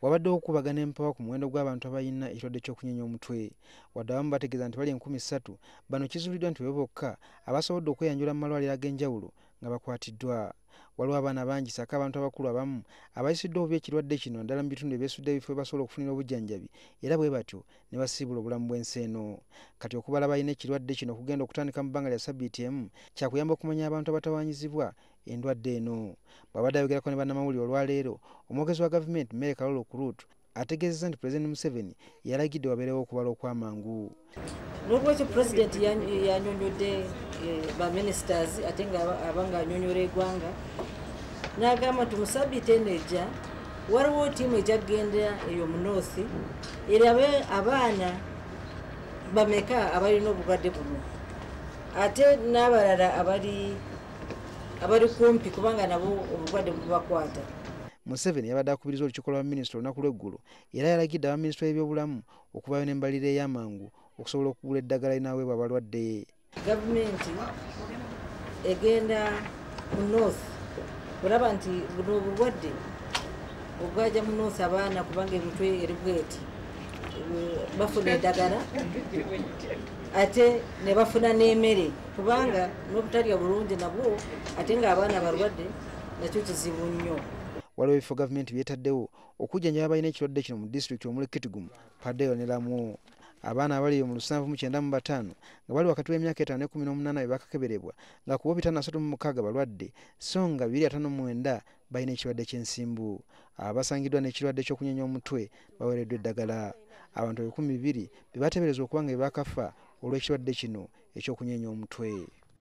Wabaddewo okukubagana empawa ku muwendo gw'abantu abalina ekirwadde ky'okunyenya omutwe. Wadde abamu bategeeza nti bali 3,000, bano kizuuliddwa nti bo bokka abasobodde okweyanjula mu malwaliro ag'enjawulo nga bakwatiddwa. Waliwo abaana bangi ssaako abantu abakulu abamu abayisiddwa obubi ekirwadde kino naddala mu bitundu ebyesudde ebifo basobola okufunira obujjanjabi era bwe batyo ne basiibula obulamu bw'ensi eno. Kati okubala abalina ekirwadde kino okugenda okutandika mu bbanga lya ssabbiiti emu kyakuyamba okumanya abantu abatawaanyizibwa endwadde eno. Bw'abadde ayogerako ne bannamawulire olwaleero, omwogezi wa gavumenti Mary Kalolo Kurutu ategeezezza nti Pulezidenti Museveni yalagidde wabeerewo okubala okw'amangu. N'olwekyo Pulezidenti yannyonnyodde baminisitaazi ate ng'aba ng'annyonnyola eggwanga n'agamba nti mu ssabbiiti eno ejja waliwo ttiimu ejja kugenda eyo mu North erabe abaana bameka abalina obulwadde buno ate n'abalala abali kumpi kubanga nabo obulwadde bubakwata. Museveni yabadde akubiriza olukiiko lwa baminisita olunaku lw'eggulo era yalagidde abaminisita b'ebyobulamu okuvaayo n'embalirira ey'amangu okusobola okugula eddagala linaaweebwa abalwadde. Gavumenti egenda mu North olaba nti buno obulwadde obwajja mu North abaana kubanga emitwe eri bweti bafuna eddagala ate ne bafuna n'emmere kubanga n'obutalya bulungi nabwo ate ng'abaana balwadde nakyo kizibu nnyo. Waliwo ebifo gavumenti byetaddewo okujjanjaba abalina ekirwadde kino mu disitulikiti omuli Kitgum, Padeyo ne Lamu. Abaana abali mu 795 nga bali wakati w'emyaka 5 ne 18 be bakakeberebwa nga ku bo 536 balwadde so nga 259 balina ekirwadde ky'ensimbu. Abasangiddwa n'ekirwadde ky'okunyenya omutwe baweereddwa eddagala. Abantu 2,000 be bateeberezwa okuba nga be bakafa olw'ekirwadde kino eky'okunyenya omutwe.